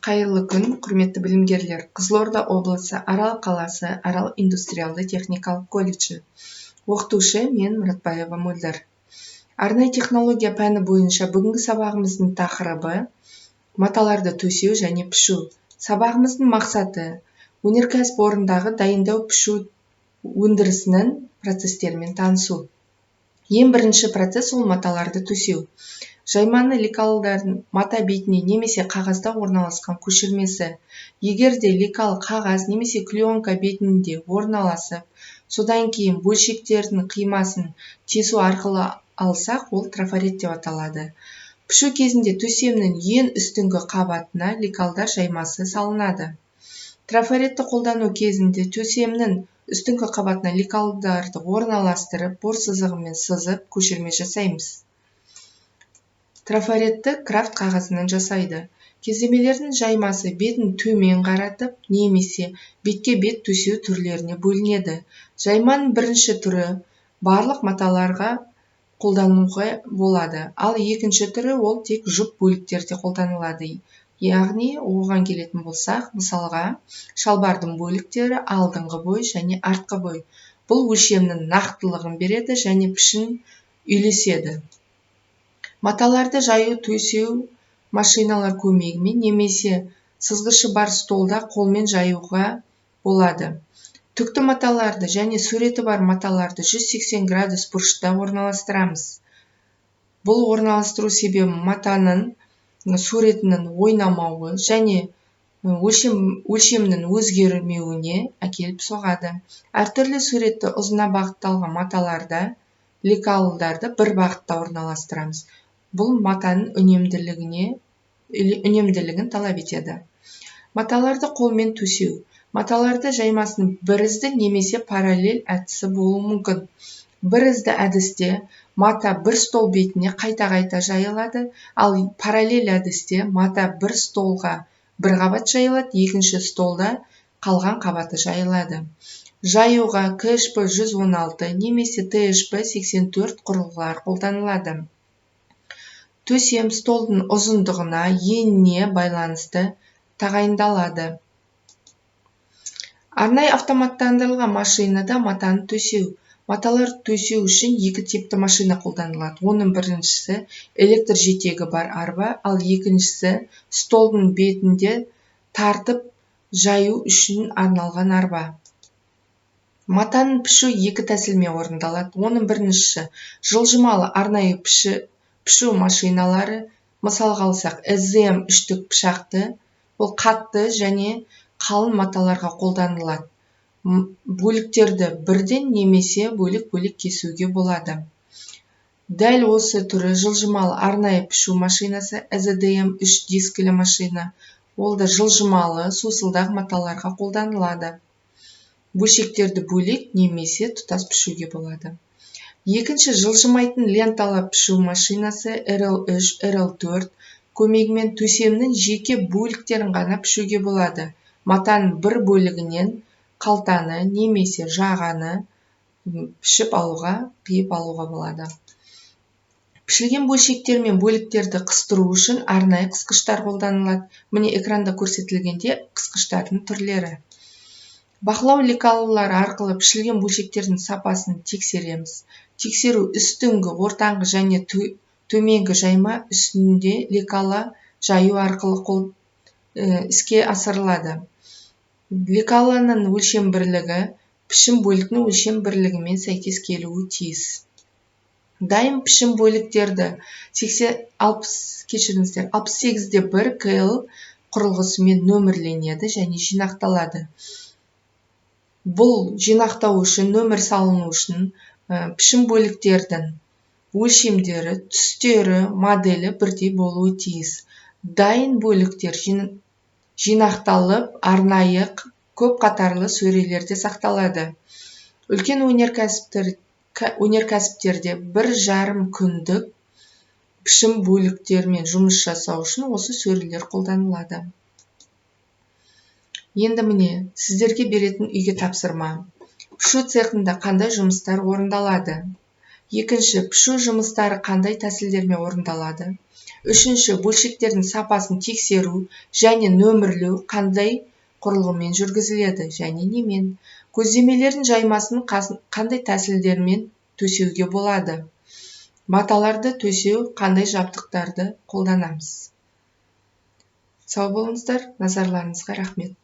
Қайырлы күн, құрметті білімгерлер. Қызылорда облысы Арал қаласы Арал индустриалды техникалық колледжі. Оқытушы мен Мұратбаева Мөлдір. Арнайы технология пәні бойынша бүгінгі сабағымыздың тақырыбы маталарды төсеу және пішу. Сабағымыздың мақсаты өнеркәсіп орындағы дайындау пішу өндірісінің процестерімен танысу. Ең бірінші процесс ол маталарды төсеу. Жайманы лекалдардың мата бетіне немесе қағазда орналасқан көшірмесі. Егер де лекал қағаз немесе клеенка бетінде орналасып, содан кейін бөлшектердің қимасын тесу арқылы алсақ, ол трафарет деп аталады. Пішу кезінде төсемнің ең үстіңгі қабатына лекалдар жаймасы салынады. Трафаретті қолдану кезінде төсемнің үстіңгі қабатына лекалдарды орналастырып, бор сызығымен сызып, көшірме жасаймыз. Трафаретті крафт қағазынан жасайды. Кездемелердің жаймасы бетін төмен қаратып, немесе бетке бет төсеу түрлеріне бөлінеді. Жайманың бірінші түрі барлық маталарға қолдануға болады, ал екінші түрі ол тек жұп бөліктерде қолданылады. Яғни, оған келетін болсақ, мысалға, шалбардың бөліктері алдыңғы бой және артқы бой. Бұл өлшемнің нақтылығын береді және пішін үйлеседі. Маталарды жаю төсеу машиналар көмегімен немесе сызғышы бар столда қолмен жаюға болады. Түкті маталарды және суреті бар маталарды 180 градус бұрышта орналастырамыз. Бұл орналастыру себебі матаның суретінің ойнамауы және өлшемнің өзгермеуіне әкеліп соғады. Әртүрлі суретті ұзына бағытталған маталарда лекалдарды бір бағытта орналастырамыз. Бұл матаның үнемділігін талап етеді. Маталарды қолмен төсеу. Маталарды жаймасының бірізді немесе параллель әдісі болуы мүмкін. Бірізді әдісте мата бір стол бетіне қайта-қайта жайылады, ал параллель әдісте мата бір столға бір қабат жайылады, екінші столда қалған қабаты жайылады. Жаюға КШП 116 немесе ТШП 84 құрылғылар қолданылады. Төсем столдың ұзындығына, еніне байланысты тағайындалады. Арнайы автоматтандырылған машинада матаны төсеу. Маталар төсеу үшін екі типті машина қолданылады. Оның біріншісі электр жетегі бар арба, ал екіншісі столдың бетінде тартып жаю үшін арналған арба. Матаның пішу екі тәсілмен орындалады. Оның біріншісі жылжымалы арнайы пішу машиналары, мысалға алсақ, СЗМ үштік пышақты, ол қатты және қалың маталарға қолданылады. Бөліктерді бірден немесе бөлек-бөлек кесуге болады. Дәл осы түрі жылжымалы арнайы пішу машинасы СЗДМ 3 дискілі машина. Ол да жылжымалы сусылдақ маталарға қолданылады. Бөлшектерді бөлек немесе тұтас пішуге болады. Екінші жылжымайтын ленталы пішу машинасы RL3, RL4 көмегімен төсемнің жеке бөліктерін ғана пішуге болады. Матаның бір бөлігінен қалтаны немесе жағаны пішіп алуға, қиып алуға болады. Пішілген бөлшектер мен бөліктерді қыстыру үшін арнайы қысқыштар қолданылады. Міне экранда көрсетілгенде қысқыштардың түрлері. Бақылау лекалалары арқылы пішілген бөлшектердің сапасын тексереміз. Тексеру үстіңгі, ортаңғы және төменгі жайма үстінде лекала жаю арқылы іске асырылады. Лекаланың өлшем бірлігі пішім бөліктің өлшем бірлігімен сәйкес келуі тиіс. Дайын пішім бөліктерді 68/1 КЛ құрылғысымен нөмірленеді және жинақталады. Бұл жинақтау үшін, нөмір салыну үшін пішім бөліктердің өлшемдері, түстері, моделі бірдей болуы тиіс. Дайын бөліктер жинақталып, арнайы көп қатарлы сөрелерде сақталады. Үлкен өнеркәсіптерде 1,5 күндік пішім бөліктермен жұмыс жасау үшін осы сөрелер қолданылады. Енді міне, сіздерге беретін үйге тапсырма. Пішу цехында қандай жұмыстар орындалады? Екінші, пішу жұмыстары қандай тәсілдермен орындалады? Үшінші, бөлшектердің сапасын тексеру және нөмірлеу қандай құрылғымен жүргізіледі және немен? Көздемелердің жаймасын қандай тәсілдермен төсеуге болады? Маталарды төсеу қандай жабдықтарды қолданамыз? Сау болыңыздар, назарларыңызға рахмет.